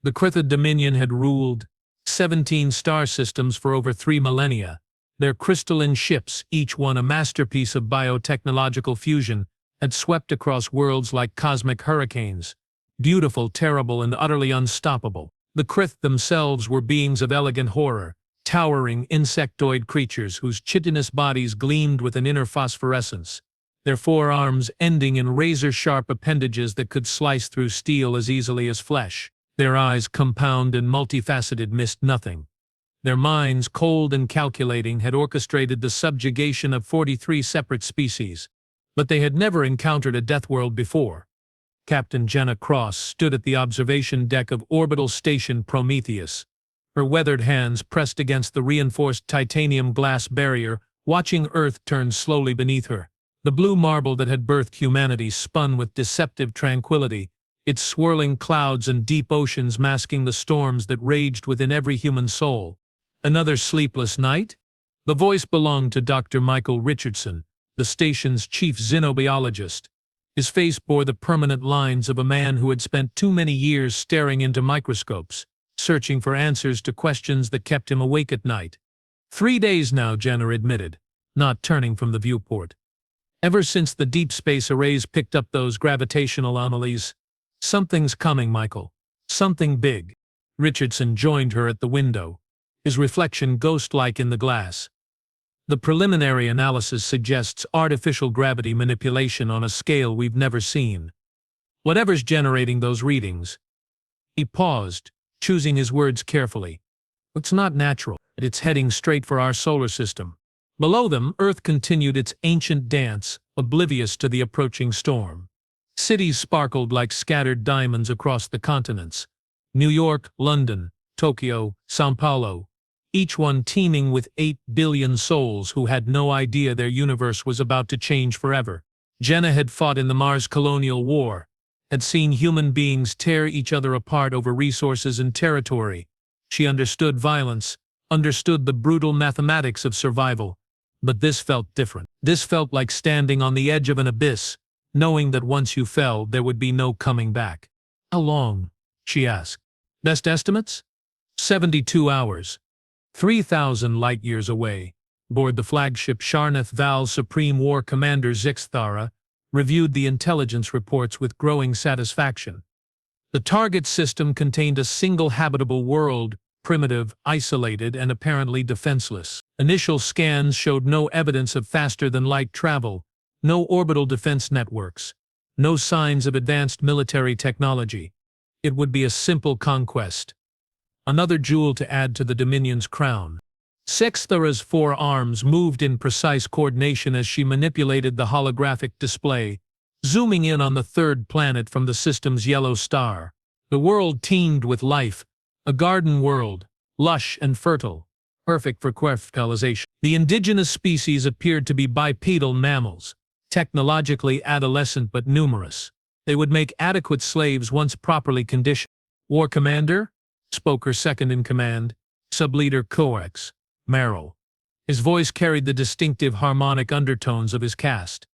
The Krithid Dominion had ruled 17 star systems for over 3 millennia. Their crystalline ships, each one a masterpiece of biotechnological fusion, had swept across worlds like cosmic hurricanes. Beautiful, terrible, and utterly unstoppable. The Krith themselves were beings of elegant horror, towering insectoid creatures whose chitinous bodies gleamed with an inner phosphorescence, their forearms ending in razor-sharp appendages that could slice through steel as easily as flesh. Their eyes, compound and multifaceted, missed nothing. Their minds, cold and calculating, had orchestrated the subjugation of 43 separate species, but they had never encountered a death world before. Captain Jenna Cross stood at the observation deck of Orbital Station Prometheus, her weathered hands pressed against the reinforced titanium glass barrier, watching Earth turn slowly beneath her. The blue marble that had birthed humanity spun with deceptive tranquility, its swirling clouds and deep oceans masking the storms that raged within every human soul. Another sleepless night? The voice belonged to Dr. Michael Richardson, the station's chief xenobiologist. His face bore the permanent lines of a man who had spent too many years staring into microscopes, searching for answers to questions that kept him awake at night. 3 days now, Jenna admitted, not turning from the viewport. Ever since the deep space arrays picked up those gravitational anomalies. Something's coming, Michael. Something big. Richardson joined her at the window, his reflection ghost-like in the glass. The preliminary analysis suggests artificial gravity manipulation on a scale we've never seen. Whatever's generating those readings. He paused, choosing his words carefully. It's not natural. It's heading straight for our solar system. Below them, Earth continued its ancient dance, oblivious to the approaching storm. Cities sparkled like scattered diamonds across the continents. New York, London, Tokyo, São Paulo. Each one teeming with 8 billion souls who had no idea their universe was about to change forever. Jenna had fought in the Mars Colonial War, had seen human beings tear each other apart over resources and territory. She understood violence, understood the brutal mathematics of survival. But this felt different. This felt like standing on the edge of an abyss, knowing that once you fell, there would be no coming back. How long? She asked. Best estimates? 72 hours. 3,000 light-years away. Board the flagship Sharnath Val's Supreme War Commander Zixthara reviewed the intelligence reports with growing satisfaction. The target system contained a single habitable world, primitive, isolated, and apparently defenseless. Initial scans showed no evidence of faster-than-light travel, no orbital defense networks, no signs of advanced military technology. It would be a simple conquest. Another jewel to add to the Dominion's crown. Zixthara's 4 arms moved in precise coordination as she manipulated the holographic display, zooming in on the 3rd planet from the system's yellow star. The world teemed with life, a garden world, lush and fertile, perfect for fertilization. The indigenous species appeared to be bipedal mammals, technologically adolescent but numerous. They would make adequate slaves once properly conditioned. War Commander? Spoke her second-in-command, Subleader Coax, Merrill. His voice carried the distinctive harmonic undertones of his caste.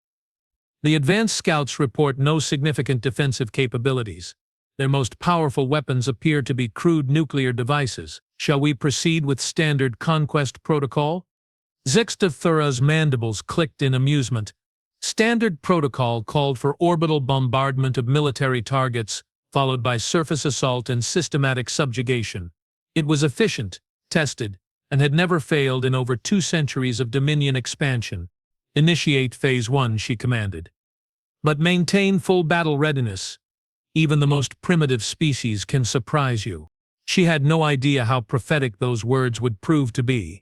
The advanced scouts report no significant defensive capabilities. Their most powerful weapons appear to be crude nuclear devices. Shall we proceed with standard conquest protocol? Zixthara's mandibles clicked in amusement. Standard protocol called for orbital bombardment of military targets, followed by surface assault and systematic subjugation. It was efficient, tested, and had never failed in over 2 centuries of Dominion expansion. Initiate Phase 1, she commanded. But maintain full battle readiness. Even the most primitive species can surprise you. She had no idea how prophetic those words would prove to be.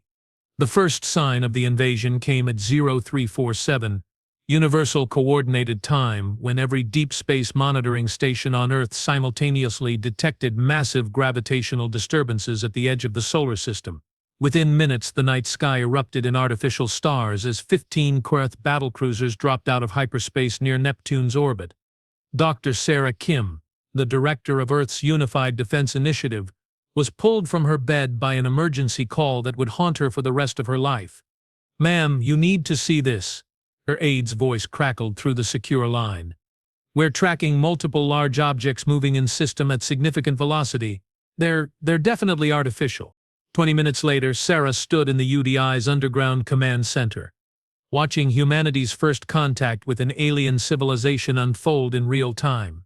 The first sign of the invasion came at 0347, Universal Coordinated Time, when every deep space monitoring station on Earth simultaneously detected massive gravitational disturbances at the edge of the solar system. Within minutes, the night sky erupted in artificial stars as 15 Querth battlecruisers dropped out of hyperspace near Neptune's orbit. Dr. Sarah Kim, the director of Earth's Unified Defense Initiative, was pulled from her bed by an emergency call that would haunt her for the rest of her life. "Ma'am, you need to see this." Her aide's voice crackled through the secure line. "We're tracking multiple large objects moving in system at significant velocity. They're definitely artificial. 20 minutes later, Sarah stood in the UDI's underground command center, watching humanity's first contact with an alien civilization unfold in real time.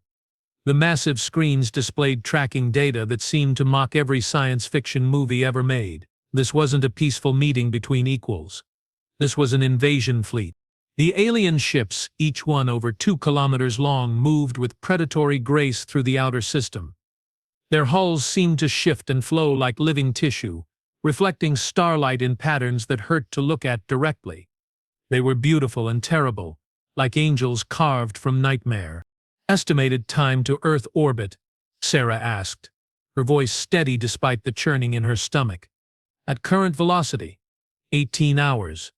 The massive screens displayed tracking data that seemed to mock every science fiction movie ever made. This wasn't a peaceful meeting between equals. This was an invasion fleet. The alien ships, each one over 2 kilometers long, moved with predatory grace through the outer system. Their hulls seemed to shift and flow like living tissue, reflecting starlight in patterns that hurt to look at directly. They were beautiful and terrible, like angels carved from nightmare. Estimated time to Earth orbit, Sarah asked, her voice steady despite the churning in her stomach. At current velocity, 18 hours.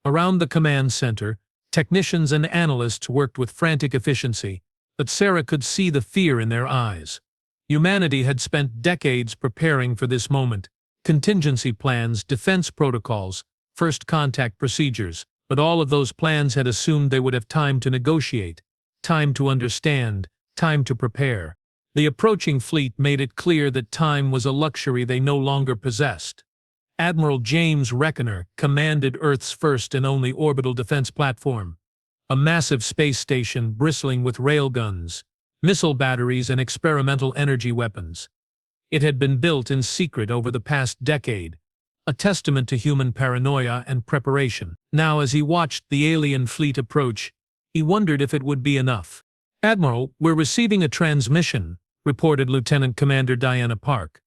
Around the command center, technicians and analysts worked with frantic efficiency, but Sarah could see the fear in their eyes. Humanity had spent decades preparing for this moment. Contingency plans, defense protocols, first contact procedures, but all of those plans had assumed they would have time to negotiate, time to understand, time to prepare. The approaching fleet made it clear that time was a luxury they no longer possessed. Admiral James Reckoner commanded Earth's first and only orbital defense platform, a massive space station bristling with railguns, missile batteries, and experimental energy weapons. It had been built in secret over the past decade, a testament to human paranoia and preparation. Now, as he watched the alien fleet approach, he wondered if it would be enough. "Admiral, we're receiving a transmission," reported Lieutenant Commander Diana Park.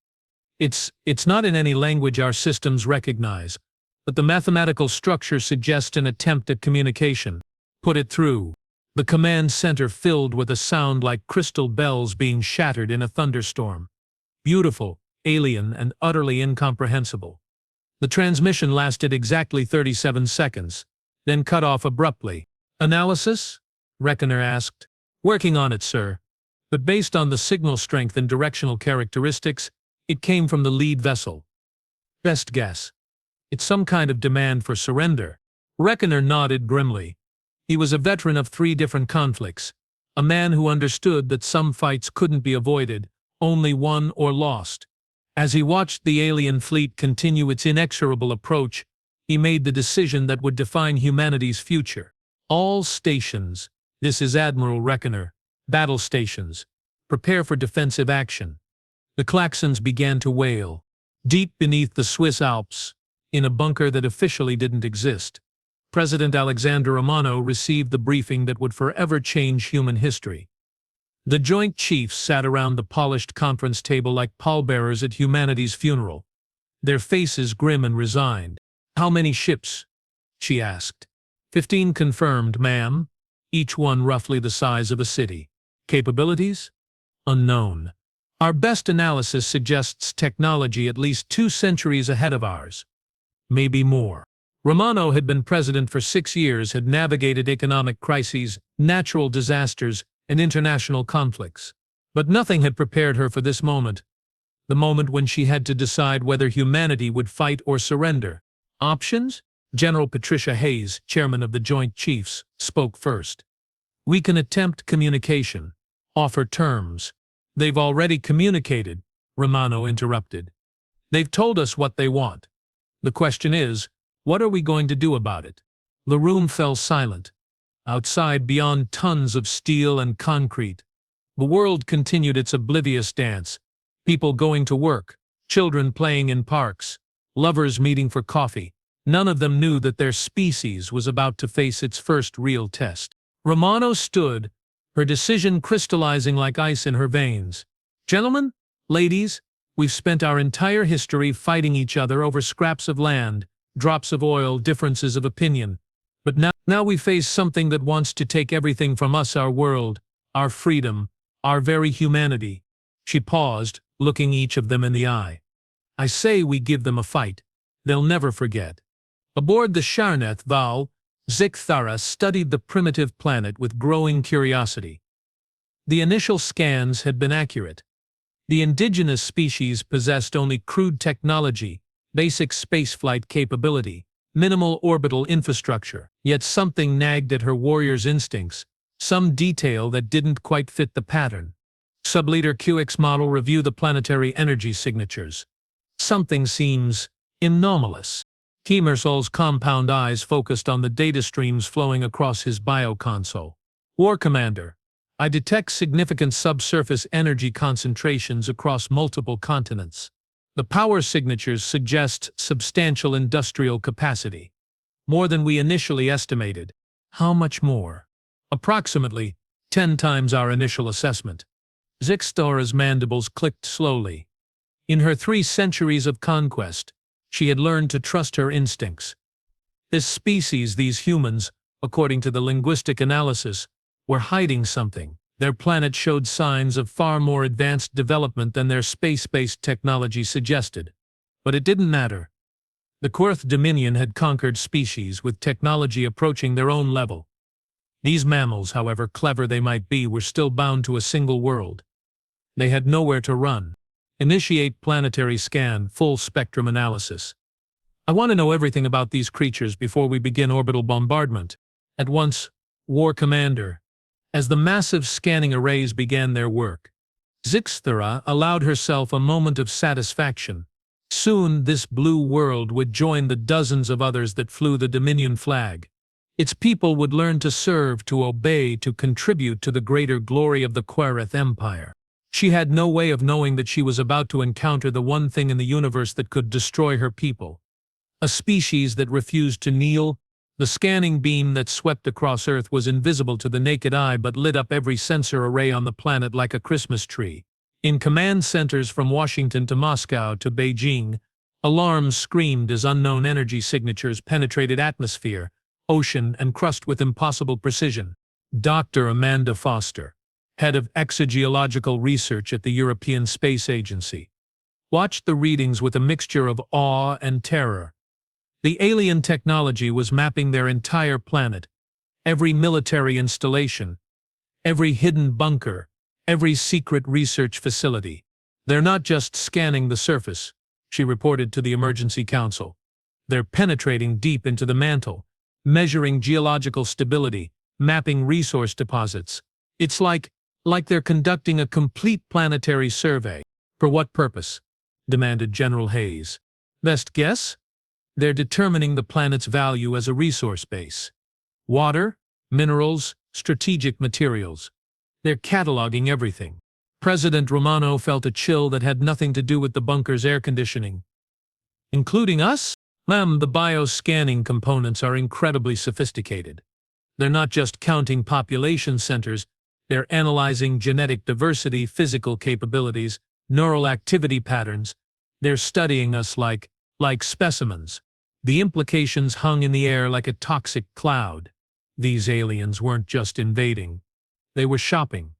It's not in any language our systems recognize, but the mathematical structure suggests an attempt at communication. Put it through." The command center filled with a sound like crystal bells being shattered in a thunderstorm. Beautiful, alien, and utterly incomprehensible. The transmission lasted exactly 37 seconds, then cut off abruptly. "Analysis?" Reckoner asked. "Working on it, sir. But based on the signal strength and directional characteristics, it came from the lead vessel. Best guess. It's some kind of demand for surrender." Reckoner nodded grimly. He was a veteran of 3 different conflicts, a man who understood that some fights couldn't be avoided, only won or lost. As he watched the alien fleet continue its inexorable approach, he made the decision that would define humanity's future. "All stations, this is Admiral Reckoner. Battle stations. Prepare for defensive action." The klaxons began to wail. Deep beneath the Swiss Alps, in a bunker that officially didn't exist, President Alexander Romano received the briefing that would forever change human history. The Joint Chiefs sat around the polished conference table like pallbearers at humanity's funeral, their faces grim and resigned. "How many ships?" she asked. 15 confirmed, ma'am, each one roughly the size of a city. "Capabilities?" "Unknown. Our best analysis suggests technology at least 2 centuries ahead of ours. Maybe more." Romano had been president for 6 years, had navigated economic crises, natural disasters, and international conflicts. But nothing had prepared her for this moment, the moment when she had to decide whether humanity would fight or surrender. "Options?" General Patricia Hayes, chairman of the Joint Chiefs, spoke first. "We can attempt communication, offer terms." "They've already communicated," Romano interrupted. "They've told us what they want. The question is, what are we going to do about it?" The room fell silent. Outside, beyond tons of steel and concrete, the world continued its oblivious dance. People going to work, children playing in parks, lovers meeting for coffee. None of them knew that their species was about to face its first real test. Romano stood, her decision crystallizing like ice in her veins. "Gentlemen, ladies, we've spent our entire history fighting each other over scraps of land, drops of oil, differences of opinion. But now we face something that wants to take everything from us, our world, our freedom, our very humanity." She paused, looking each of them in the eye. "I say we give them a fight. They'll never forget." Aboard the Sharneth, Val Zikthara studied the primitive planet with growing curiosity. The initial scans had been accurate. The indigenous species possessed only crude technology, basic spaceflight capability, minimal orbital infrastructure. Yet something nagged at her warrior's instincts, some detail that didn't quite fit the pattern. Subleader QX model, review the planetary energy signatures. Something seems anomalous. Kemersol's compound eyes focused on the data streams flowing across his bioconsole. War Commander, I detect significant subsurface energy concentrations across multiple continents. The power signatures suggest substantial industrial capacity. More than we initially estimated. How much more? Approximately 10 times our initial assessment. Zixtora's mandibles clicked slowly. In her 3 centuries of conquest, she had learned to trust her instincts. This species, these humans, according to the linguistic analysis, were hiding something. Their planet showed signs of far more advanced development than their space-based technology suggested. But it didn't matter. The Quirth Dominion had conquered species with technology approaching their own level. These mammals, however clever they might be, were still bound to a single world. They had nowhere to run. Initiate planetary scan, full spectrum analysis. I want to know everything about these creatures before we begin orbital bombardment. At once, War Commander. As the massive scanning arrays began their work, Zixthora allowed herself a moment of satisfaction. Soon this blue world would join the dozens of others that flew the Dominion flag. Its people would learn to serve, to obey, to contribute to the greater glory of the Quereth Empire. She had no way of knowing that she was about to encounter the one thing in the universe that could destroy her people. A species that refused to kneel. The scanning beam that swept across Earth was invisible to the naked eye but lit up every sensor array on the planet like a Christmas tree. In command centers from Washington to Moscow to Beijing, alarms screamed as unknown energy signatures penetrated atmosphere, ocean, and crust with impossible precision. Dr. Amanda Foster, head of exogeological research at the European Space Agency, watched the readings with a mixture of awe and terror. The alien technology was mapping their entire planet, every military installation, every hidden bunker, every secret research facility. They're not just scanning the surface, she reported to the Emergency Council. They're penetrating deep into the mantle, measuring geological stability, mapping resource deposits. It's like they're conducting a complete planetary survey. For what purpose? Demanded General Hayes. Best guess? They're determining the planet's value as a resource base. Water, minerals, strategic materials. They're cataloging everything. President Romano felt a chill that had nothing to do with the bunker's air conditioning. Including us? Ma'am, the bioscanning components are incredibly sophisticated. They're not just counting population centers, they're analyzing genetic diversity, physical capabilities, neural activity patterns. They're studying us like specimens. The implications hung in the air like a toxic cloud. These aliens weren't just invading. They were shopping.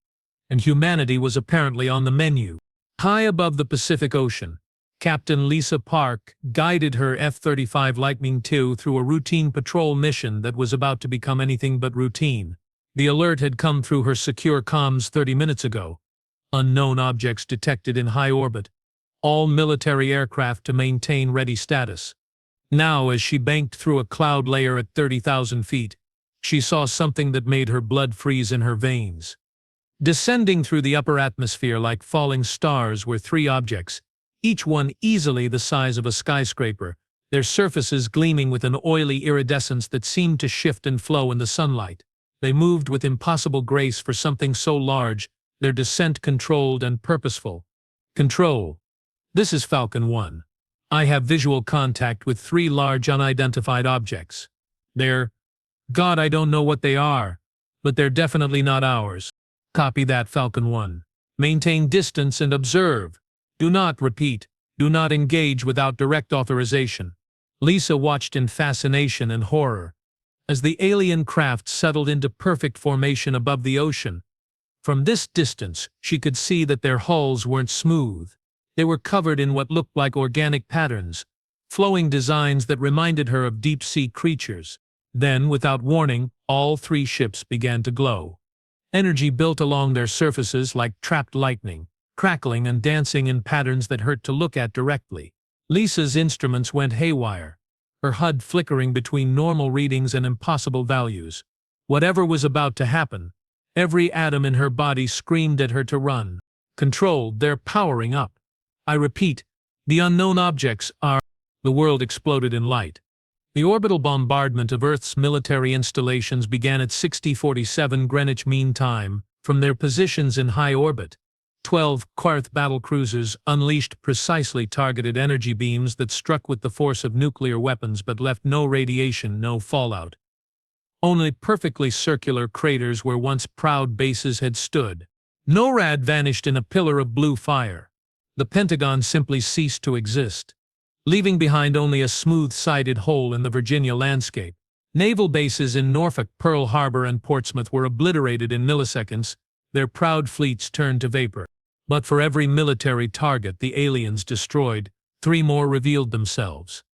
And humanity was apparently on the menu. High above the Pacific Ocean, Captain Lisa Park guided her F-35 Lightning II through a routine patrol mission that was about to become anything but routine. The alert had come through her secure comms 30 minutes ago. Unknown objects detected in high orbit. All military aircraft to maintain ready status. Now, as she banked through a cloud layer at 30,000 feet, she saw something that made her blood freeze in her veins. Descending through the upper atmosphere like falling stars were 3 objects, each one easily the size of a skyscraper, their surfaces gleaming with an oily iridescence that seemed to shift and flow in the sunlight. They moved with impossible grace for something so large, their descent controlled and purposeful. Control. This is Falcon 1. I have visual contact with 3 large unidentified objects. God, I don't know what they are, but they're definitely not ours. Copy that, Falcon 1. Maintain distance and observe. Do not engage without direct authorization. Lisa watched in fascination and horror as the alien craft settled into perfect formation above the ocean. From this distance, she could see that their hulls weren't smooth. They were covered in what looked like organic patterns, flowing designs that reminded her of deep-sea creatures. Then, without warning, all 3 ships began to glow. Energy built along their surfaces like trapped lightning, crackling and dancing in patterns that hurt to look at directly. Lisa's instruments went haywire, her HUD flickering between normal readings and impossible values. Whatever was about to happen, every atom in her body screamed at her to run. Controlled, they're powering up. I repeat, the unknown objects are. The world exploded in light. The orbital bombardment of Earth's military installations began at 60:47 Greenwich Mean Time. From their positions in high orbit, 12 Quarth battlecruisers unleashed precisely targeted energy beams that struck with the force of nuclear weapons but left no radiation, no fallout. Only perfectly circular craters where once proud bases had stood. NORAD vanished in a pillar of blue fire. The Pentagon simply ceased to exist, leaving behind only a smooth-sided hole in the Virginia landscape. Naval bases in Norfolk, Pearl Harbor, and Portsmouth were obliterated in milliseconds, their proud fleets turned to vapor. But for every military target the aliens destroyed, 3 more revealed themselves.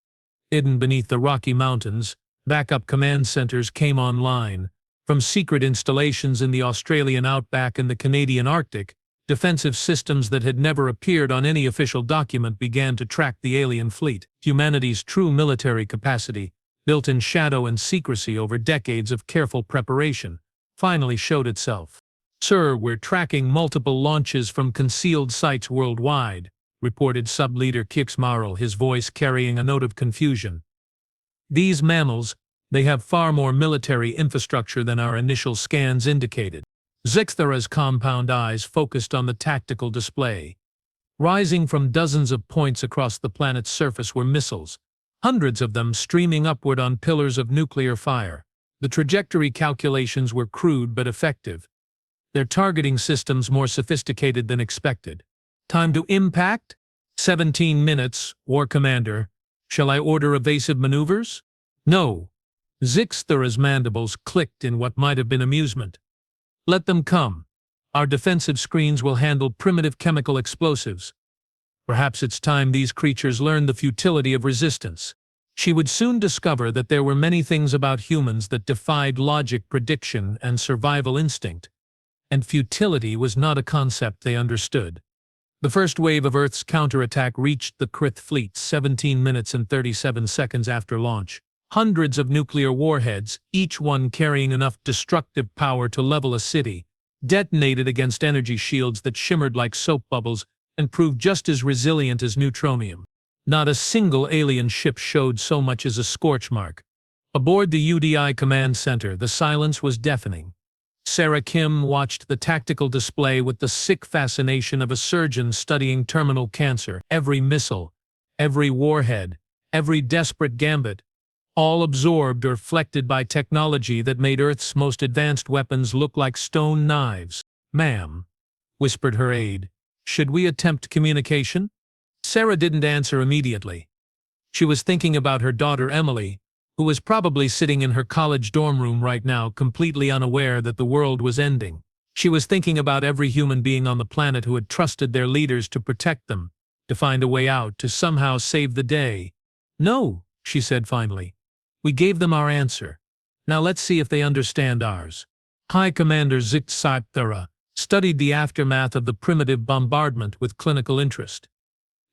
Hidden beneath the Rocky Mountains, backup command centers came online. From secret installations in the Australian outback and the Canadian Arctic, defensive systems that had never appeared on any official document began to track the alien fleet. Humanity's true military capacity, built in shadow and secrecy over decades of careful preparation, finally showed itself. "Sir, we're tracking multiple launches from concealed sites worldwide," reported Sub-Leader Kixmarl, his voice carrying a note of confusion. "These mammals, they have far more military infrastructure than our initial scans indicated." Zixthara's compound eyes focused on the tactical display. Rising from dozens of points across the planet's surface were missiles, hundreds of them streaming upward on pillars of nuclear fire. The trajectory calculations were crude but effective, their targeting systems more sophisticated than expected. "Time to impact? 17 minutes, War Commander. Shall I order evasive maneuvers?" "No." Zixthara's mandibles clicked in what might have been amusement. "Let them come. Our defensive screens will handle primitive chemical explosives. Perhaps it's time these creatures learned the futility of resistance." She would soon discover that there were many things about humans that defied logic, prediction, and survival instinct, and futility was not a concept they understood. The first wave of Earth's counterattack reached the Krith fleet 17 minutes and 37 seconds after launch. Hundreds of nuclear warheads, each one carrying enough destructive power to level a city, detonated against energy shields that shimmered like soap bubbles and proved just as resilient as neutronium. Not a single alien ship showed so much as a scorch mark. Aboard the UDI command center, the silence was deafening. Sarah Kim watched the tactical display with the sick fascination of a surgeon studying terminal cancer. Every missile, every warhead, every desperate gambit, all absorbed or reflected by technology that made Earth's most advanced weapons look like stone knives. "Ma'am," whispered her aide, "should we attempt communication?" Sarah didn't answer immediately. She was thinking about her daughter Emily, who was probably sitting in her college dorm room right now, completely unaware that the world was ending. She was thinking about every human being on the planet who had trusted their leaders to protect them, to find a way out, to somehow save the day. "No," she said finally. "We gave them our answer. Now let's see if they understand ours." High Commander Zixthara studied the aftermath of the primitive bombardment with clinical interest.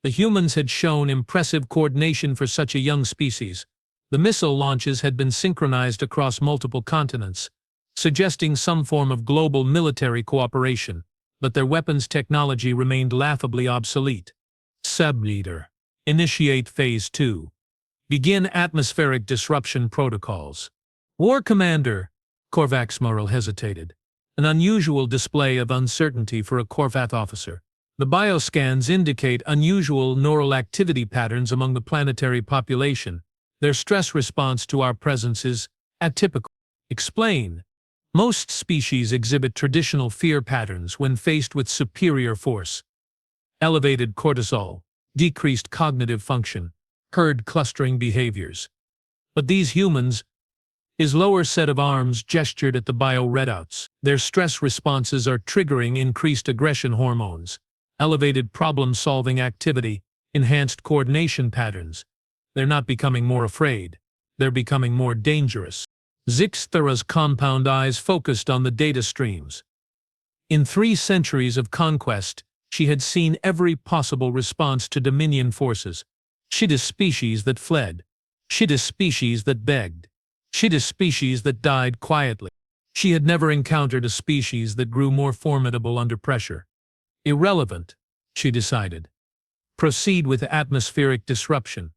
The humans had shown impressive coordination for such a young species. The missile launches had been synchronized across multiple continents, suggesting some form of global military cooperation, but their weapons technology remained laughably obsolete. Sub-Leader. Initiate Phase 2. Begin atmospheric disruption protocols. War Commander. Korvax-Morrell hesitated. An unusual display of uncertainty for a Korvath officer. The bioscans indicate unusual neural activity patterns among the planetary population. Their stress response to our presence is atypical. Explain. Most species exhibit traditional fear patterns when faced with superior force. Elevated cortisol, decreased cognitive function, herd clustering behaviors. But these humans, his lower set of arms gestured at the bio-readouts. Their stress responses are triggering increased aggression hormones, elevated problem-solving activity, enhanced coordination patterns. They're not becoming more afraid. They're becoming more dangerous. Zixthara's compound eyes focused on the data streams. In 3 centuries of conquest, she had seen every possible response to Dominion forces. She'd a species that fled. She'd a species that begged. She'd a species that died quietly. She had never encountered a species that grew more formidable under pressure. Irrelevant, she decided. Proceed with atmospheric disruption.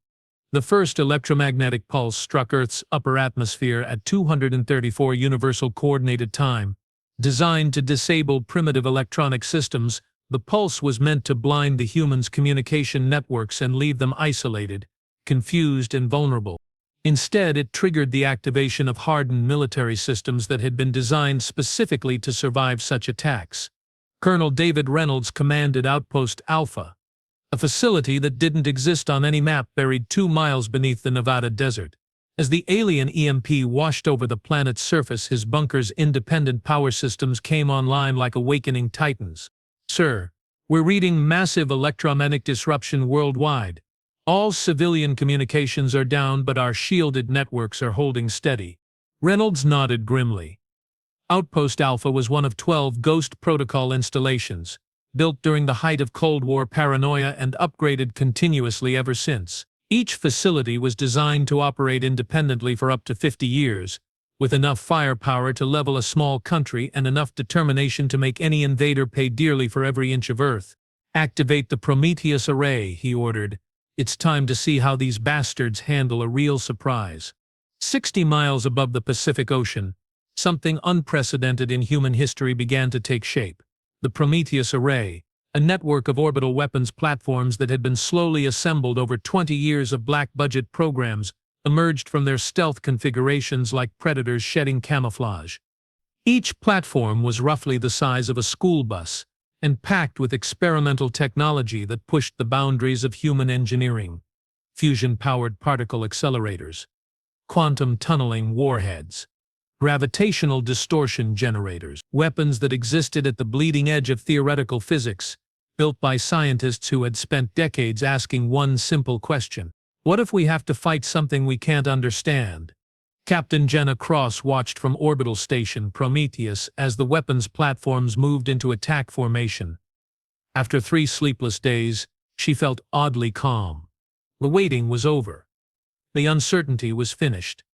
The first electromagnetic pulse struck Earth's upper atmosphere at 234 Universal Coordinated Time. Designed to disable primitive electronic systems, the pulse was meant to blind the humans' communication networks and leave them isolated, confused and vulnerable. Instead, it triggered the activation of hardened military systems that had been designed specifically to survive such attacks. Colonel David Reynolds commanded Outpost Alpha, a facility that didn't exist on any map buried 2 miles beneath the Nevada desert. As the alien EMP washed over the planet's surface, his bunker's independent power systems came online like awakening titans. Sir, we're reading massive electromagnetic disruption worldwide. All civilian communications are down, but our shielded networks are holding steady. Reynolds nodded grimly. Outpost Alpha was one of 12 Ghost Protocol installations, built during the height of Cold War paranoia and upgraded continuously ever since. Each facility was designed to operate independently for up to 50 years, with enough firepower to level a small country and enough determination to make any invader pay dearly for every inch of Earth. Activate the Prometheus array, he ordered. It's time to see how these bastards handle a real surprise. 60 miles above the Pacific Ocean, something unprecedented in human history began to take shape. The Prometheus array, a network of orbital weapons platforms that had been slowly assembled over 20 years of black-budget programs, emerged from their stealth configurations like predators shedding camouflage. Each platform was roughly the size of a school bus, and packed with experimental technology that pushed the boundaries of human engineering. Fusion-powered particle accelerators, quantum tunneling warheads, gravitational distortion generators, weapons that existed at the bleeding edge of theoretical physics, built by scientists who had spent decades asking one simple question: what if we have to fight something we can't understand? Captain Jenna Cross watched from orbital station Prometheus as the weapons platforms moved into attack formation. After 3 sleepless days, she felt oddly calm. The waiting was over. The uncertainty was finished.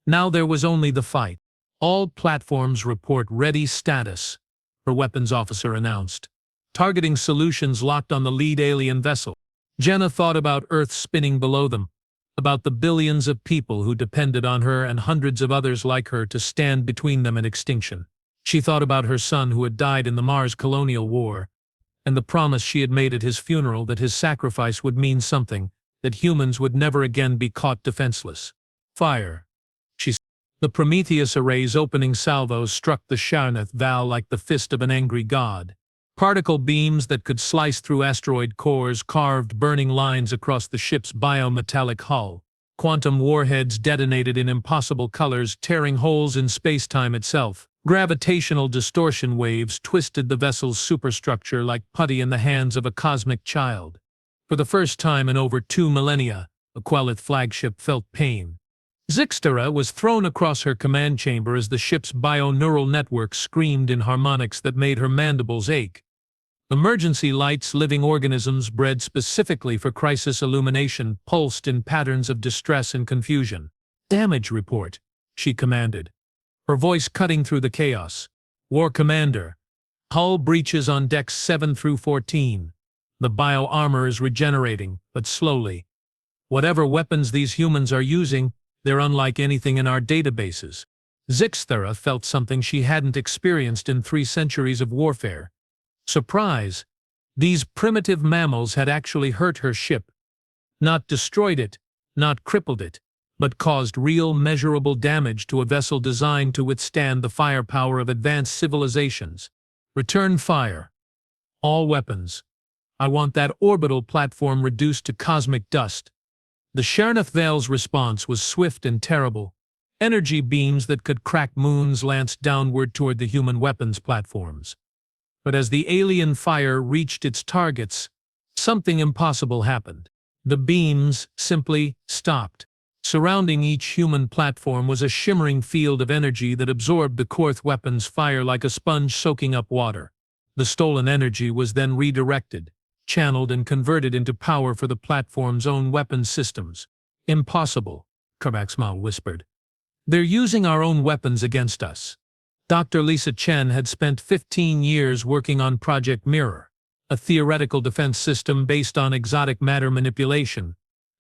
Now there was only the fight. All platforms report ready status, her weapons officer announced. Targeting solutions locked on the lead alien vessel. Jenna thought about Earth spinning below them, about the billions of people who depended on her and hundreds of others like her to stand between them and extinction. She thought about her son who had died in the Mars Colonial War, and the promise she had made at his funeral that his sacrifice would mean something, that humans would never again be caught defenseless. Fire, she said. The Prometheus array's opening salvo struck the Sharnath Val like the fist of an angry god. Particle beams that could slice through asteroid cores carved burning lines across the ship's biometallic hull. Quantum warheads detonated in impossible colors, tearing holes in space-time itself. Gravitational distortion waves twisted the vessel's superstructure like putty in the hands of a cosmic child. For the first time in over 2 millennia, the Quelith flagship felt pain. Zixtera was thrown across her command chamber as the ship's bio-neural network screamed in harmonics that made her mandibles ache. Emergency lights, living organisms bred specifically for crisis illumination, pulsed in patterns of distress and confusion. Damage report, she commanded, her voice cutting through the chaos. War Commander, hull breaches on decks 7 through 14. The bio-armor is regenerating, but slowly. Whatever weapons these humans are using, they're unlike anything in our databases. Zixtera felt something she hadn't experienced in 3 centuries of warfare. Surprise! These primitive mammals had actually hurt her ship. Not destroyed it, not crippled it, but caused real measurable damage to a vessel designed to withstand the firepower of advanced civilizations. Return fire. All weapons. I want that orbital platform reduced to cosmic dust. The Sharnath Val's response was swift and terrible. Energy beams that could crack moons lanced downward toward the human weapons platforms. But as the alien fire reached its targets, something impossible happened. The beams simply stopped. Surrounding each human platform was a shimmering field of energy that absorbed the Quarth weapons' fire like a sponge soaking up water. The stolen energy was then redirected, channeled and converted into power for the platform's own weapons systems. Impossible, Carmaxmal whispered. They're using our own weapons against us. Dr. Lisa Chen had spent 15 years working on Project Mirror. a theoretical defense system based on exotic matter manipulation.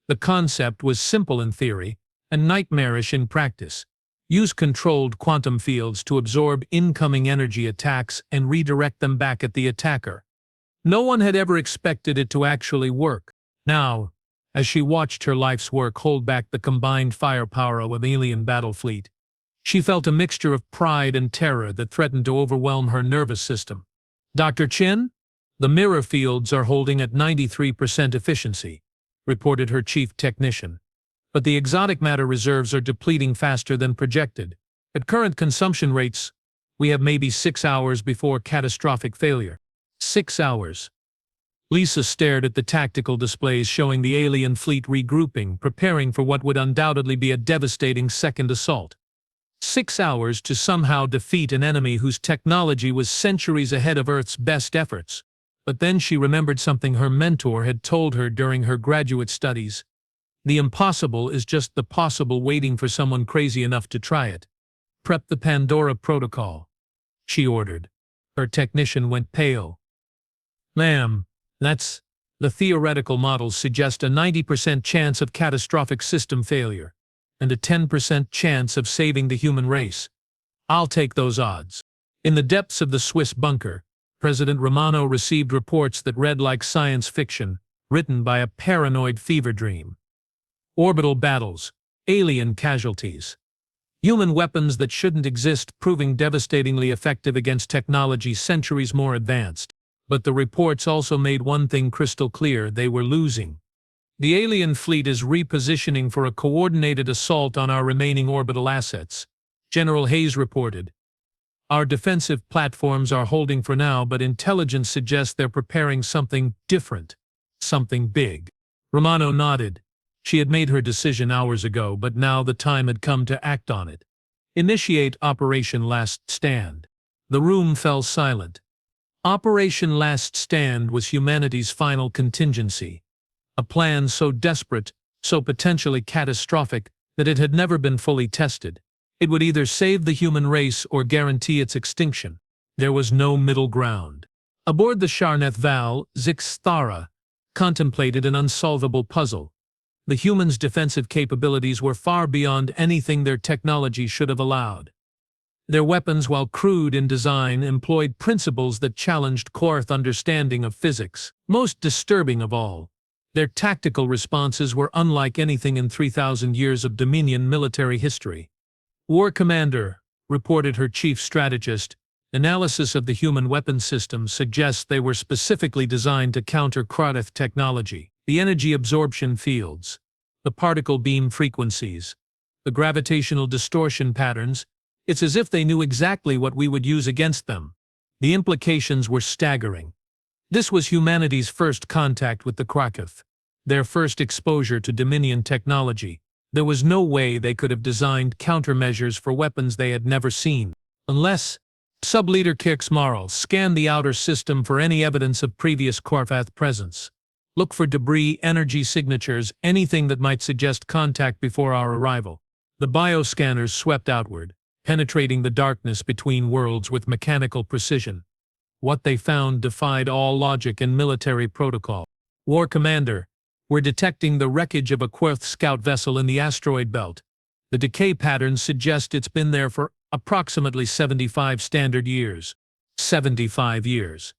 The concept was simple in theory and nightmarish in practice. Use controlled quantum fields to absorb incoming energy attacks and redirect them back at the attacker. No one had ever expected it to actually work. Now, as she watched her life's work hold back the combined firepower of an alien battle fleet, she felt a mixture of pride and terror that threatened to overwhelm her nervous system. "Dr. Chin, the mirror fields are holding at 93% efficiency," reported her chief technician. "But the exotic matter reserves are depleting faster than projected. At current consumption rates, we have maybe 6 hours before catastrophic failure." 6 hours. Lisa stared at the tactical displays showing the alien fleet regrouping, preparing for what would undoubtedly be a devastating second assault. 6 hours to somehow defeat an enemy whose technology was centuries ahead of Earth's best efforts. But then she remembered something her mentor had told her during her graduate studies. The impossible is just the possible waiting for someone crazy enough to try it. "Prep the Pandora Protocol," she ordered. Her technician went pale. "Ma'am, the theoretical models suggest a 90% chance of catastrophic system failure and a 10% chance of saving the human race. I'll take those odds." In the depths of the Swiss bunker, President Romano received reports that read like science fiction, written by a paranoid fever dream. Orbital battles, alien casualties, human weapons that shouldn't exist proving devastatingly effective against technology centuries more advanced. But the reports also made one thing crystal clear: they were losing. "The alien fleet is repositioning for a coordinated assault on our remaining orbital assets," General Hayes reported. "Our defensive platforms are holding for now, but intelligence suggests they're preparing something different, something big." Romano nodded. She had made her decision hours ago, but now the time had come to act on it. "Initiate Operation Last Stand." The room fell silent. Operation Last Stand was humanity's final contingency. A plan so desperate, so potentially catastrophic, that it had never been fully tested. It would either save the human race or guarantee its extinction. There was no middle ground. Aboard the Sharneth Val, Zixthara contemplated an unsolvable puzzle. The humans' defensive capabilities were far beyond anything their technology should have allowed. Their weapons, while crude in design, employed principles that challenged Quarth understanding of physics. Most disturbing of all, their tactical responses were unlike anything in 3,000 years of Dominion military history. "War Commander," reported her chief strategist, "analysis of the human weapons system suggests they were specifically designed to counter Quarth technology. The energy absorption fields, the particle beam frequencies, the gravitational distortion patterns. It's as if they knew exactly what we would use against them." The implications were staggering. This was humanity's first contact with the Quarth, their first exposure to Dominion technology. There was no way they could have designed countermeasures for weapons they had never seen. Unless Subleader Kirksmarl scanned the outer system for any evidence of previous Quarth presence. Look for debris, energy signatures, anything that might suggest contact before our arrival. The bioscanners swept outward, penetrating the darkness between worlds with mechanical precision. What they found defied all logic and military protocol. "War Commander, we're detecting the wreckage of a Quarth scout vessel in the asteroid belt. The decay patterns suggest it's been there for approximately 75 standard years." 75 years.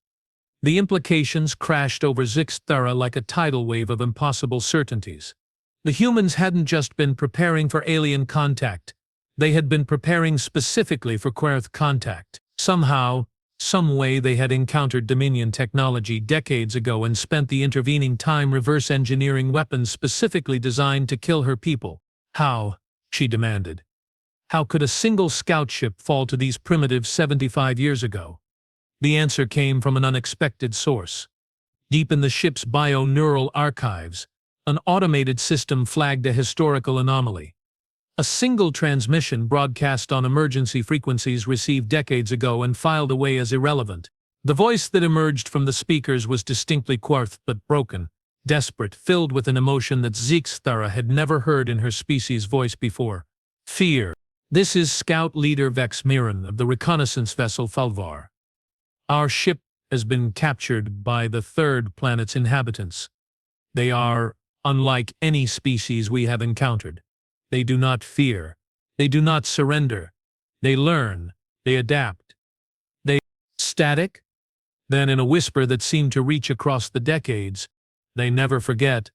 The implications crashed over Zixthara like a tidal wave of impossible certainties. The humans hadn't just been preparing for alien contact. They had been preparing specifically for Quarth contact. Somehow, some way they had encountered Dominion technology decades ago and spent the intervening time reverse engineering weapons specifically designed to kill her people. "How?" she demanded. "How could a single scout ship fall to these primitives 75 years ago?" The answer came from an unexpected source. Deep in the ship's bio-neural archives, an automated system flagged a historical anomaly. A single transmission broadcast on emergency frequencies received decades ago and filed away as irrelevant. The voice that emerged from the speakers was distinctly Quarth, but broken, desperate, filled with an emotion that Zixthara had never heard in her species' voice before. "Fear. This is Scout Leader Vex Mirren of the reconnaissance vessel Fulvar. Our ship has been captured by the third planet's inhabitants. They are unlike any species we have encountered. They do not fear. They do not surrender. They learn. They adapt. They static? Then in a whisper that seemed to reach across the decades, they never forget.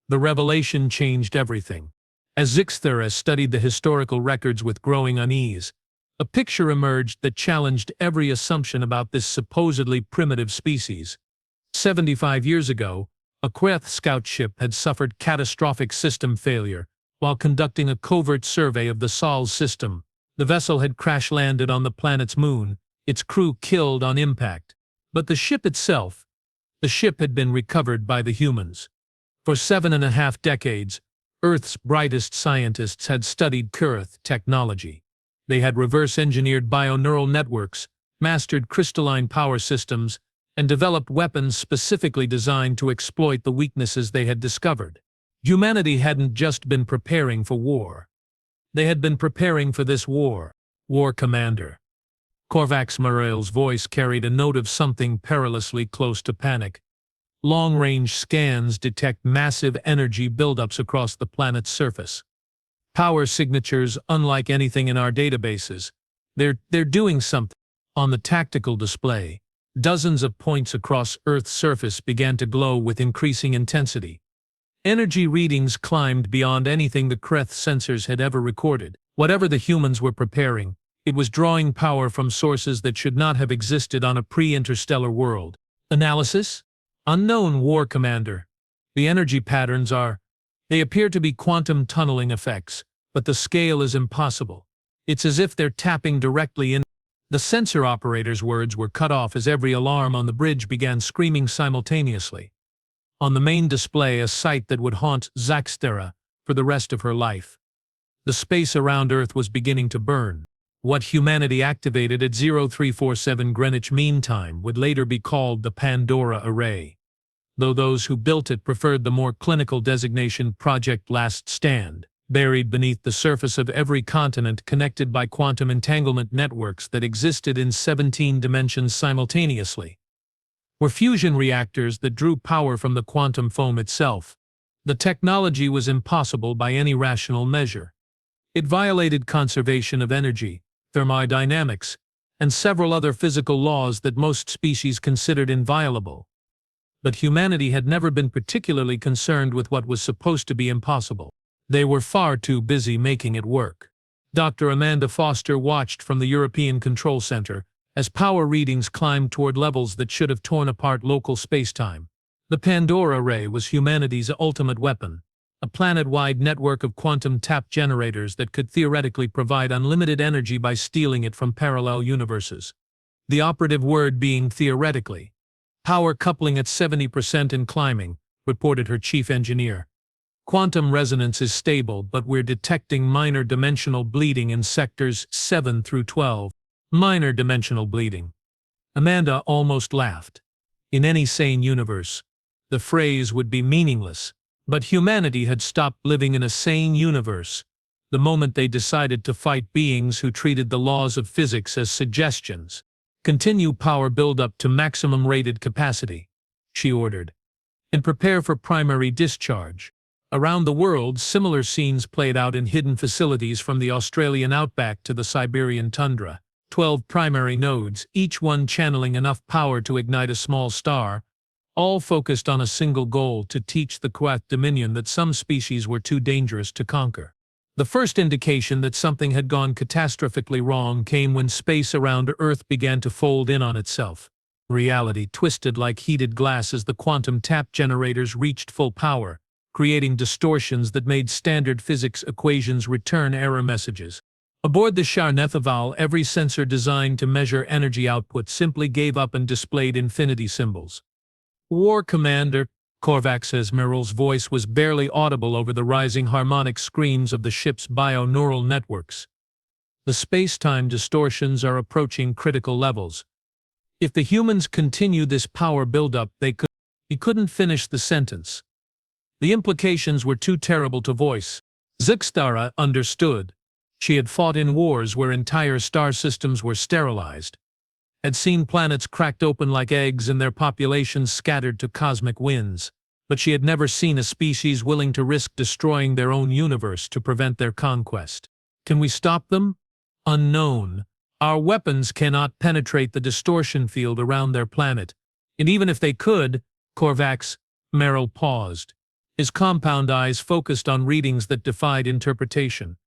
The revelation changed everything. As Zixthera studied the historical records with growing unease, a picture emerged that challenged every assumption about this supposedly primitive species. 75 years ago, a Queth scout ship had suffered catastrophic system failure while conducting a covert survey of the Sol system. The vessel had crash-landed on the planet's moon, its crew killed on impact. But the ship had been recovered by the humans. For 7.5 decades, Earth's brightest scientists had studied Kurth technology. They had reverse-engineered bioneural networks, mastered crystalline power systems, and developed weapons specifically designed to exploit the weaknesses they had discovered. Humanity hadn't just been preparing for war. They had been preparing for this war. War Commander. Korvax Morel's voice carried a note of something perilously close to panic. Long-range scans detect massive energy buildups across the planet's surface. Power signatures unlike anything in our databases. They're doing something. On the tactical display, dozens of points across Earth's surface began to glow with increasing intensity. Energy readings climbed beyond anything the Kreth sensors had ever recorded. Whatever the humans were preparing, it was drawing power from sources that should not have existed on a pre-interstellar world. Analysis? Unknown, War Commander. The energy patterns they appear to be quantum tunneling effects, but the scale is impossible. It's as if they're tapping directly in. The sensor operator's words were cut off as every alarm on the bridge began screaming simultaneously. On the main display, a sight that would haunt Zixthera for the rest of her life. The space around Earth was beginning to burn. What humanity activated at 0347 Greenwich Mean Time would later be called the Pandora Array, though those who built it preferred the more clinical designation Project Last Stand. Buried beneath the surface of every continent, connected by quantum entanglement networks that existed in 17 dimensions simultaneously, were fusion reactors that drew power from the quantum foam itself. The technology was impossible by any rational measure. It violated conservation of energy, thermodynamics, and several other physical laws that most species considered inviolable. But humanity had never been particularly concerned with what was supposed to be impossible. They were far too busy making it work. Dr. Amanda Foster watched from the European Control Center as power readings climbed toward levels that should have torn apart local spacetime. The Pandora Ray was humanity's ultimate weapon, a planet-wide network of quantum tap generators that could theoretically provide unlimited energy by stealing it from parallel universes. The operative word being theoretically. Power coupling at 70% and climbing, reported her chief engineer. Quantum resonance is stable, but we're detecting minor dimensional bleeding in sectors 7 through 12. Minor dimensional bleeding. Amanda almost laughed. In any sane universe, the phrase would be meaningless. But humanity had stopped living in a sane universe the moment they decided to fight beings who treated the laws of physics as suggestions. Continue power buildup to maximum rated capacity, she ordered, and prepare for primary discharge. Around the world, similar scenes played out in hidden facilities from the Australian outback to the Siberian tundra. 12 primary nodes, each one channeling enough power to ignite a small star, all focused on a single goal: to teach the Quath Dominion that some species were too dangerous to conquer. The first indication that something had gone catastrophically wrong came when space around Earth began to fold in on itself. Reality twisted like heated glass as the quantum tap generators reached full power, creating distortions that made standard physics equations return error messages. Aboard the Sharnethaval, every sensor designed to measure energy output simply gave up and displayed infinity symbols. War Commander, Korvax Meryl's voice was barely audible over the rising harmonic screams of the ship's bioneural networks. The space-time distortions are approaching critical levels. If the humans continue this power buildup, He couldn't finish the sentence. The implications were too terrible to voice. Zixthera understood. She had fought in wars where entire star systems were sterilized. had seen planets cracked open like eggs and their populations scattered to cosmic winds, but she had never seen a species willing to risk destroying their own universe to prevent their conquest. Can we stop them? Unknown. Our weapons cannot penetrate the distortion field around their planet, and even if they could, Korvax, Merrill paused. His compound eyes focused on readings that defied interpretation.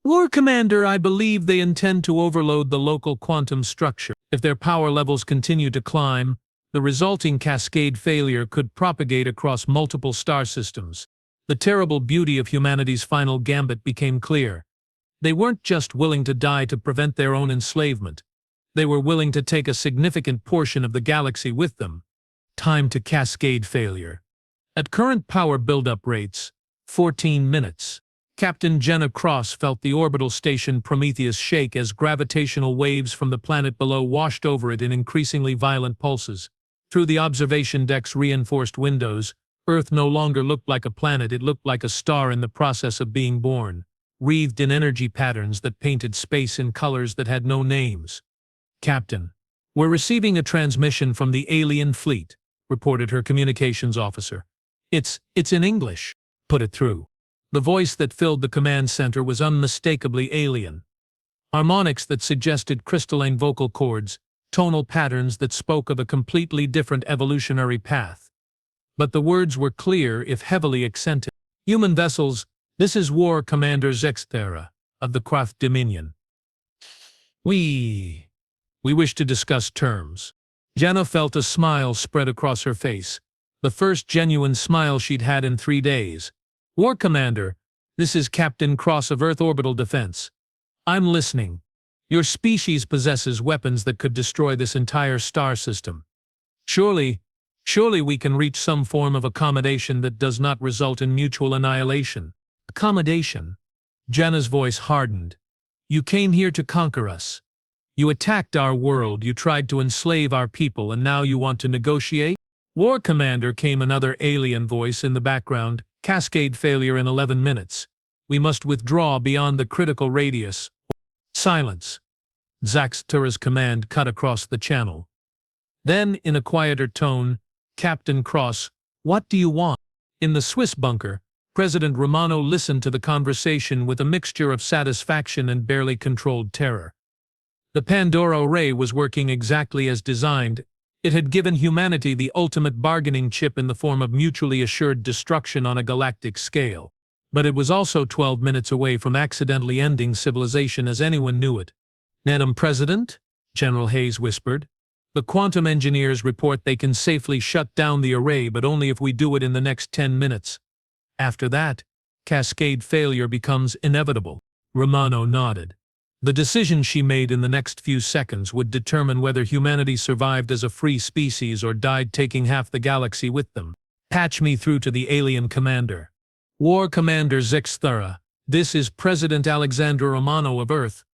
Lord Commander, I believe they intend to overload the local quantum structure. If their power levels continue to climb, the resulting cascade failure could propagate across multiple star systems. The terrible beauty of humanity's final gambit became clear. They weren't just willing to die to prevent their own enslavement. They were willing to take a significant portion of the galaxy with them. Time to cascade failure. At current power buildup rates, 14 minutes. Captain Jenna Cross felt the orbital station Prometheus shake as gravitational waves from the planet below washed over it in increasingly violent pulses. Through the observation deck's reinforced windows, Earth no longer looked like a planet, it looked like a star in the process of being born, wreathed in energy patterns that painted space in colors that had no names. Captain, we're receiving a transmission from the alien fleet, reported her communications officer. It's in English. Put it through. The voice that filled the command center was unmistakably alien. Harmonics that suggested crystalline vocal cords, tonal patterns that spoke of a completely different evolutionary path. But the words were clear if heavily accented. Human vessels, this is War Commander Zexthera of the Quath Dominion. We wish to discuss terms. Jenna felt a smile spread across her face, the first genuine smile she'd had in 3 days. War Commander, this is Captain Cross of Earth Orbital Defense. I'm listening. Your species possesses weapons that could destroy this entire star system. Surely we can reach some form of accommodation that does not result in mutual annihilation. Accommodation? Jenna's voice hardened. You came here to conquer us. You attacked our world, you tried to enslave our people, and now you want to negotiate? War Commander, came another alien voice in the background. Cascade failure in 11 minutes. We must withdraw beyond the critical radius. Silence. Zexthera's command cut across the channel. Then, in a quieter tone, Captain Cross, what do you want? In the Swiss bunker, President Romano listened to the conversation with a mixture of satisfaction and barely controlled terror. The Pandora array was working exactly as designed. It had given humanity the ultimate bargaining chip in the form of mutually assured destruction on a galactic scale. But it was also 12 minutes away from accidentally ending civilization as anyone knew it. Madam President, General Hayes whispered, the quantum engineers report they can safely shut down the array, but only if we do it in the next 10 minutes. After that, cascade failure becomes inevitable. Romano nodded. The decision she made in the next few seconds would determine whether humanity survived as a free species or died taking half the galaxy with them. Patch me through to the alien commander. War Commander Zexthera, this is President Alexander Romano of Earth.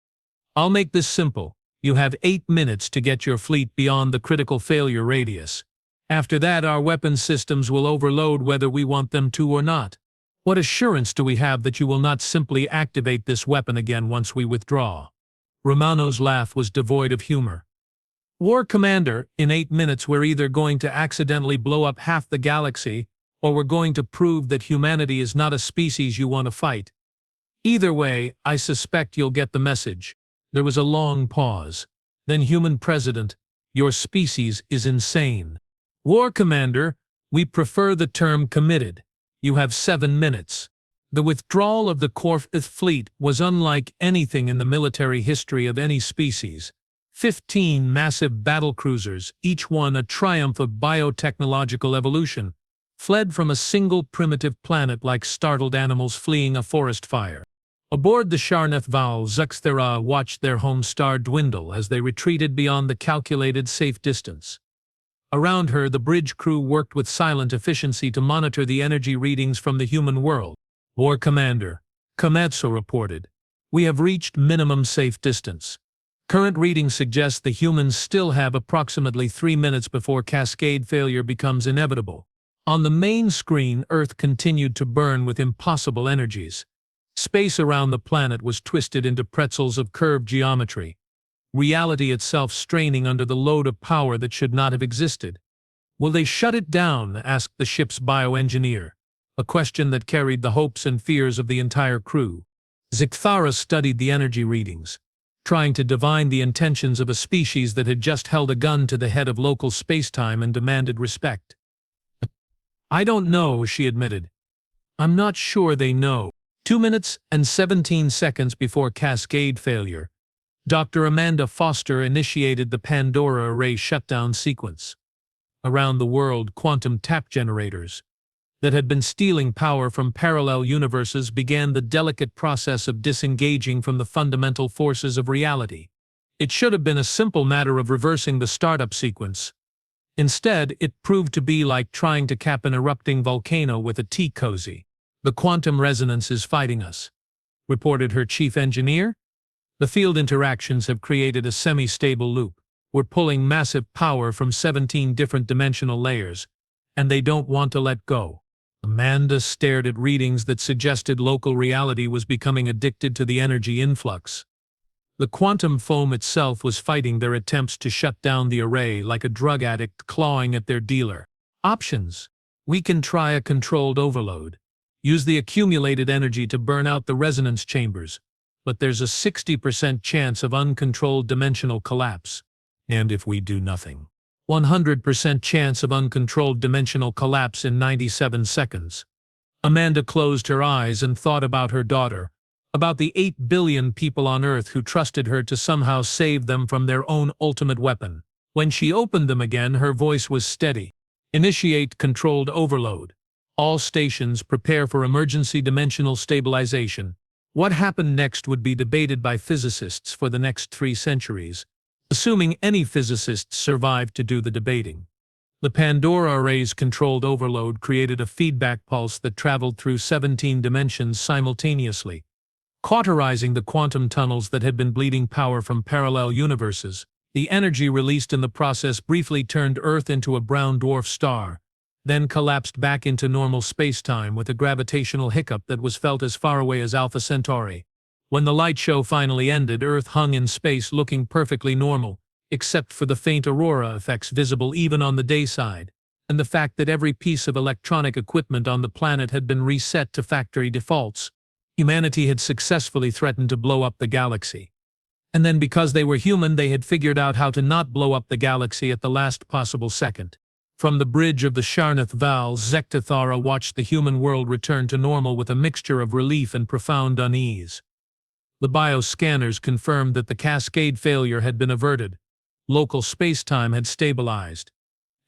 I'll make this simple. You have 8 minutes to get your fleet beyond the critical failure radius. After that, our weapons systems will overload whether we want them to or not. What assurance do we have that you will not simply activate this weapon again once we withdraw? Romano's laugh was devoid of humor. War Commander, in 8 minutes we're either going to accidentally blow up half the galaxy, or we're going to prove that humanity is not a species you want to fight. Either way, I suspect you'll get the message. There was a long pause. Then Human President, your species is insane. War Commander, we prefer the term committed. You have 7 minutes. The withdrawal of the Korvax fleet was unlike anything in the military history of any species. 15 massive battlecruisers, each one a triumph of biotechnological evolution, fled from a single primitive planet like startled animals fleeing a forest fire. Aboard the Sharnath Val, Zexthera watched their home star dwindle as they retreated beyond the calculated safe distance. Around her, the bridge crew worked with silent efficiency to monitor the energy readings from the human world. War Commander, Komatsu reported, we have reached minimum safe distance. Current readings suggest the humans still have approximately 3 minutes before cascade failure becomes inevitable. On the main screen, Earth continued to burn with impossible energies. Space around the planet was twisted into pretzels of curved geometry. reality itself straining under the load of power that should not have existed. "Will they shut it down?" asked the ship's bioengineer, a question that carried the hopes and fears of the entire crew. Zikthara studied the energy readings, trying to divine the intentions of a species that had just held a gun to the head of local spacetime and demanded respect. "I don't know," she admitted. "I'm not sure they know." 2 minutes and 17 seconds before cascade failure, Dr. Amanda Foster initiated the Pandora array shutdown sequence. Around the world, quantum tap generators that had been stealing power from parallel universes began the delicate process of disengaging from the fundamental forces of reality. It should have been a simple matter of reversing the startup sequence. Instead, it proved to be like trying to cap an erupting volcano with a tea cozy. "The quantum resonance is fighting us," reported her chief engineer. "The field interactions have created a semi-stable loop. We're pulling massive power from 17 different dimensional layers, and they don't want to let go." Amanda stared at readings that suggested local reality was becoming addicted to the energy influx. The quantum foam itself was fighting their attempts to shut down the array like a drug addict clawing at their dealer. "Options. We can try a controlled overload. Use the accumulated energy to burn out the resonance chambers, but there's a 60% chance of uncontrolled dimensional collapse. And if we do nothing, 100% chance of uncontrolled dimensional collapse in 97 seconds. Amanda closed her eyes and thought about her daughter, about the 8 billion people on Earth who trusted her to somehow save them from their own ultimate weapon. When she opened them again, her voice was steady. "Initiate controlled overload. All stations prepare for emergency dimensional stabilization." What happened next would be debated by physicists for the next 3 centuries. Assuming any physicists survived to do the debating. The Pandora array's controlled overload created a feedback pulse that traveled through 17 dimensions simultaneously, cauterizing the quantum tunnels that had been bleeding power from parallel universes. The energy released in the process briefly turned Earth into a brown dwarf star, then collapsed back into normal spacetime with a gravitational hiccup that was felt as far away as Alpha Centauri. When the light show finally ended, Earth hung in space looking perfectly normal, except for the faint aurora effects visible even on the day side, and the fact that every piece of electronic equipment on the planet had been reset to factory defaults. Humanity had successfully threatened to blow up the galaxy. And then because they were human, they had figured out how to not blow up the galaxy at the last possible second. From the bridge of the Sharnath Val, Zikthara watched the human world return to normal with a mixture of relief and profound unease. The bioscanners confirmed that the cascade failure had been averted, local spacetime had stabilized,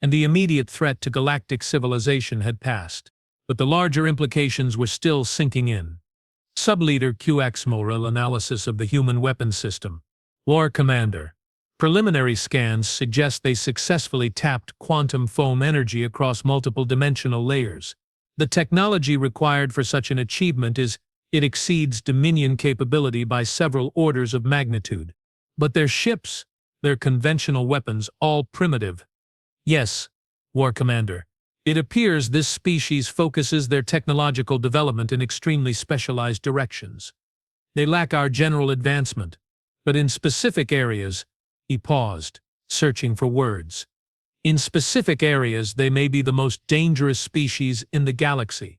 and the immediate threat to galactic civilization had passed. But the larger implications were still sinking in. Subleader QX Moral analysis of the human weapons system. War Commander. Preliminary scans suggest they successfully tapped quantum foam energy across multiple dimensional layers. The technology required for such an achievement it exceeds Dominion capability by several orders of magnitude. But their ships, their conventional weapons, all primitive. Yes, War Commander. It appears this species focuses their technological development in extremely specialized directions. They lack our general advancement, but in specific areas, he paused, searching for words. In specific areas, they may be the most dangerous species in the galaxy.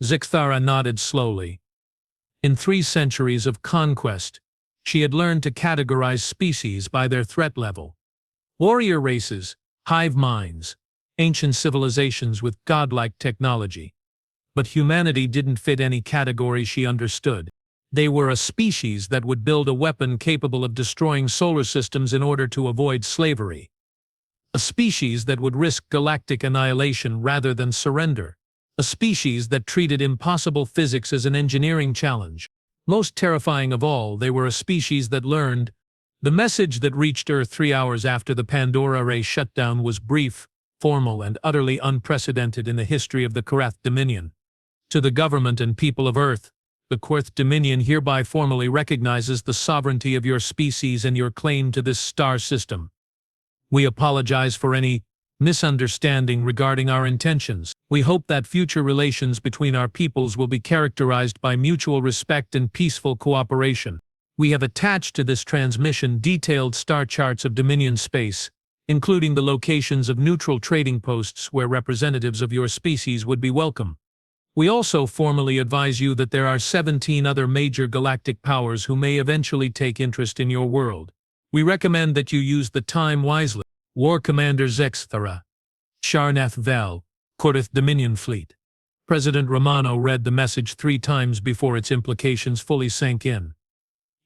Zikthara nodded slowly. In 3 centuries of conquest, she had learned to categorize species by their threat level. Warrior races, hive minds, ancient civilizations with godlike technology. But humanity didn't fit any category she understood. They were a species that would build a weapon capable of destroying solar systems in order to avoid slavery. A species that would risk galactic annihilation rather than surrender. A species that treated impossible physics as an engineering challenge. Most terrifying of all, they were a species that learned. The message that reached Earth 3 hours after the Pandora array shutdown was brief, formal, and utterly unprecedented in the history of the Korath Dominion. To the government and people of Earth, the Korath Dominion hereby formally recognizes the sovereignty of your species and your claim to this star system. We apologize for any misunderstanding regarding our intentions. We hope that future relations between our peoples will be characterized by mutual respect and peaceful cooperation. We have attached to this transmission detailed star charts of Dominion space, including the locations of neutral trading posts where representatives of your species would be welcome. We also formally advise you that there are 17 other major galactic powers who may eventually take interest in your world. We recommend that you use the time wisely. War Commander Zexthara, Sharnath Vel, Korith Dominion Fleet. President Romano read the message 3 times before its implications fully sank in.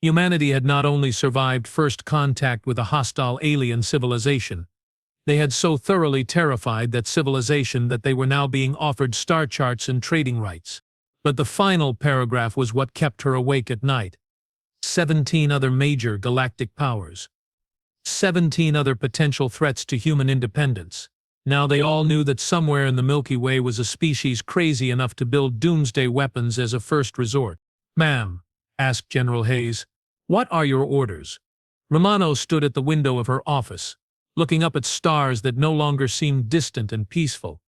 Humanity had not only survived first contact with a hostile alien civilization, they had so thoroughly terrified that civilization that they were now being offered star charts and trading rights. But the final paragraph was what kept her awake at night. 17 other major galactic powers. 17 other potential threats to human independence. Now they all knew that somewhere in the Milky Way was a species crazy enough to build doomsday weapons as a first resort. "Ma'am," asked General Hayes, "what are your orders?" Romano stood at the window of her office, looking up at stars that no longer seemed distant and peaceful.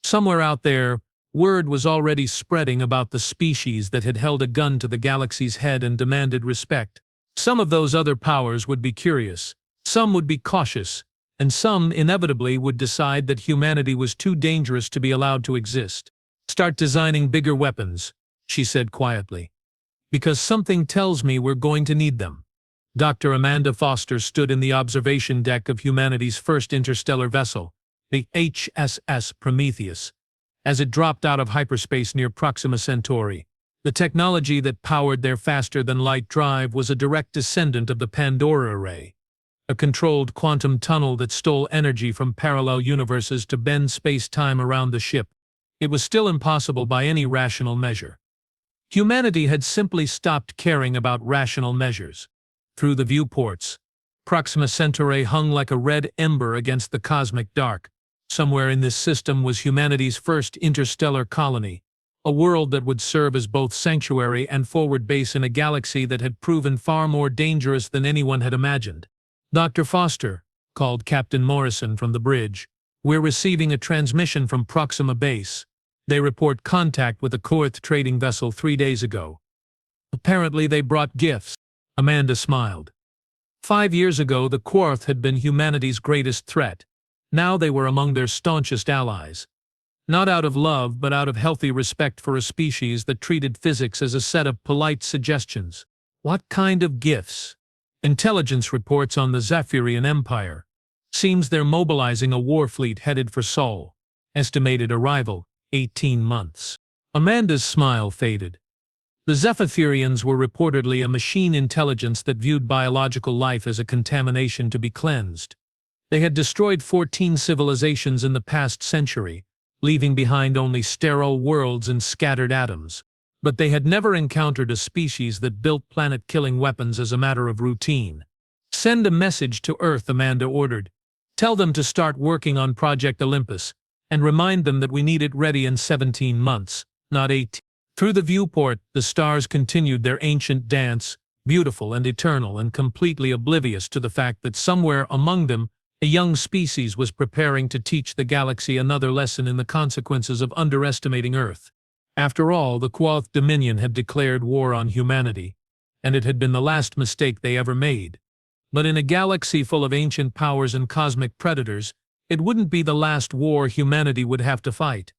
Somewhere out there, word was already spreading about the species that had held a gun to the galaxy's head and demanded respect. Some of those other powers would be curious, some would be cautious, and some inevitably would decide that humanity was too dangerous to be allowed to exist. "Start designing bigger weapons," she said quietly, "because something tells me we're going to need them." Dr. Amanda Foster stood in the observation deck of humanity's first interstellar vessel, the HSS Prometheus, as it dropped out of hyperspace near Proxima Centauri. The technology that powered their faster-than-light drive was a direct descendant of the Pandora array, a controlled quantum tunnel that stole energy from parallel universes to bend space-time around the ship. It was still impossible by any rational measure. Humanity had simply stopped caring about rational measures. Through the viewports, Proxima Centauri hung like a red ember against the cosmic dark. Somewhere in this system was humanity's first interstellar colony, a world that would serve as both sanctuary and forward base in a galaxy that had proven far more dangerous than anyone had imagined. "Dr. Foster," called Captain Morrison from the bridge, "we're receiving a transmission from Proxima Base. They report contact with a Korith trading vessel 3 days ago. Apparently they brought gifts." Amanda smiled. 5 years ago, the Korith had been humanity's greatest threat. Now they were among their staunchest allies. Not out of love, but out of healthy respect for a species that treated physics as a set of polite suggestions. "What kind of gifts?" "Intelligence reports on the Zephyrian Empire. Seems they're mobilizing a war fleet headed for Sol. Estimated arrival, 18 months. Amanda's smile faded. The Zephyrians were reportedly a machine intelligence that viewed biological life as a contamination to be cleansed. They had destroyed 14 civilizations in the past century, leaving behind only sterile worlds and scattered atoms. But they had never encountered a species that built planet-killing weapons as a matter of routine. "Send a message to Earth," Amanda ordered. "Tell them to start working on Project Olympus, and remind them that we need it ready in 17 months, not 18. Through the viewport, the stars continued their ancient dance, beautiful and eternal and completely oblivious to the fact that somewhere among them, a young species was preparing to teach the galaxy another lesson in the consequences of underestimating Earth. After all, the Korith Dominion had declared war on humanity, and it had been the last mistake they ever made. But in a galaxy full of ancient powers and cosmic predators, it wouldn't be the last war humanity would have to fight.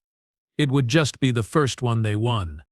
It would just be the first one they won.